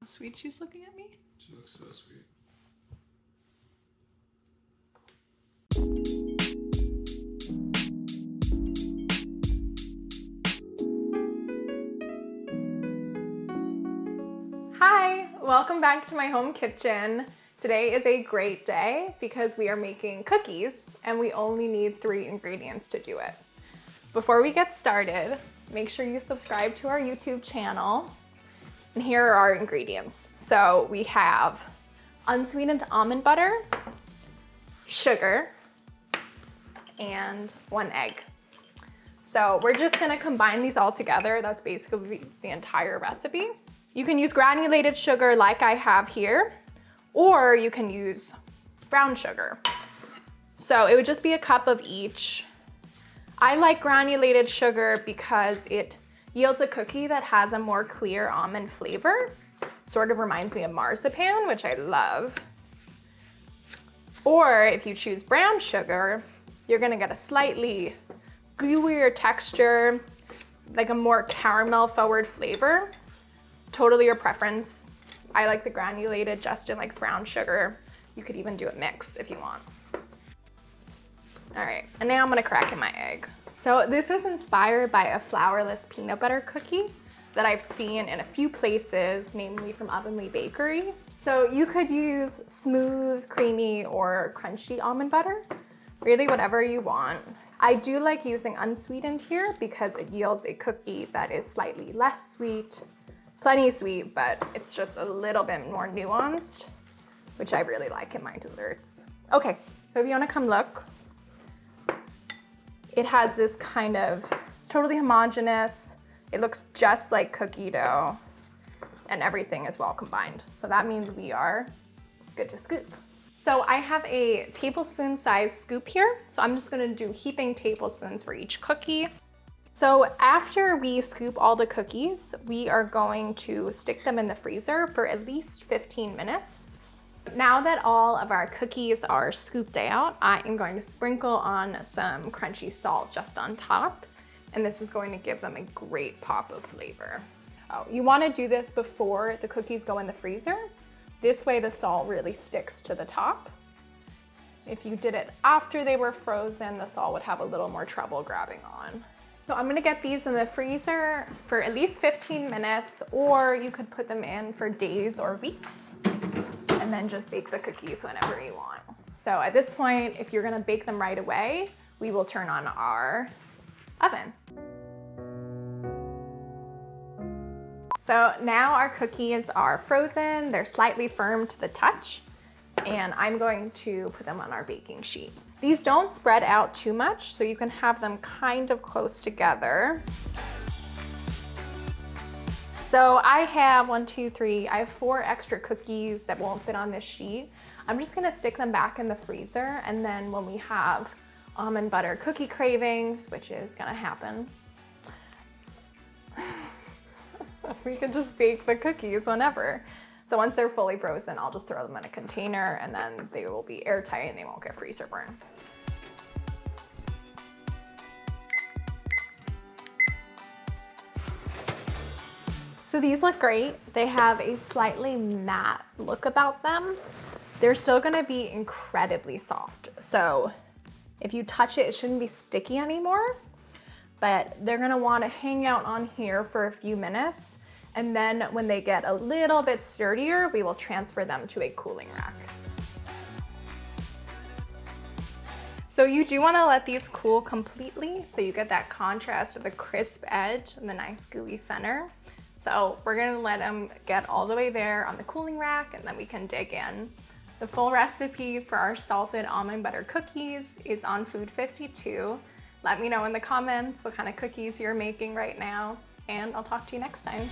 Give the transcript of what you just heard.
sweet she's looking at me. She looks so sweet. Hi, welcome back to my home kitchen. Today is a great day because we are making cookies and we only need 3 ingredients to do it. Before we get started, make sure you subscribe to our YouTube channel. And here are our ingredients. So we have unsweetened almond butter, sugar, and 1 egg. So we're just gonna combine these all together. That's basically the entire recipe. You can use granulated sugar like I have here, or you can use brown sugar. So it would just be a cup of each. I like granulated sugar because it yields a cookie that has a more clear almond flavor. Sort of reminds me of marzipan, which I love. Or if you choose brown sugar, you're gonna get a slightly gooier texture, like a more caramel forward flavor. Totally your preference. I like the granulated, Justin likes brown sugar. You could even do it mixed if you want. All right, and now I'm gonna crack in my egg. So this was inspired by a flourless peanut butter cookie that I've seen in a few places, namely from Ovenly Bakery. So you could use smooth, creamy, or crunchy almond butter, really whatever you want. I do like using unsweetened here because it yields a cookie that is slightly less sweet, plenty sweet, but it's just a little bit more nuanced, which I really like in my desserts. Okay, so if you wanna come look, it has this kind of, it's totally homogeneous. It looks just like cookie dough and everything is well combined. So that means we are good to scoop. So I have a tablespoon size scoop here. So I'm just gonna do heaping tablespoons for each cookie. So after we scoop all the cookies, we are going to stick them in the freezer for at least 15 minutes. Now that all of our cookies are scooped out, I am going to sprinkle on some crunchy salt just on top. And this is going to give them a great pop of flavor. Oh, you wanna do this before the cookies go in the freezer. This way the salt really sticks to the top. If you did it after they were frozen, the salt would have a little more trouble grabbing on. So I'm gonna get these in the freezer for at least 15 minutes, or you could put them in for days or weeks, and then just bake the cookies whenever you want. So at this point, if you're gonna bake them right away, we will turn on our oven. So now our cookies are frozen, they're slightly firm to the touch, and I'm going to put them on our baking sheet. These don't spread out too much, so you can have them kind of close together. So I have I have 4 extra cookies that won't fit on this sheet. I'm just gonna stick them back in the freezer, and then when we have almond butter cookie cravings, which is gonna happen, we can just bake the cookies whenever. So once they're fully frozen, I'll just throw them in a container and then they will be airtight and they won't get freezer burn. So these look great. They have a slightly matte look about them. They're still gonna be incredibly soft. So if you touch it, it shouldn't be sticky anymore, but they're gonna wanna hang out on here for a few minutes. And then when they get a little bit sturdier, we will transfer them to a cooling rack. So you do wanna let these cool completely so you get that contrast of the crisp edge and the nice gooey center. So we're gonna let them get all the way there on the cooling rack and then we can dig in. The full recipe for our salted almond butter cookies is on Food 52. Let me know in the comments what kind of cookies you're making right now, and I'll talk to you next time.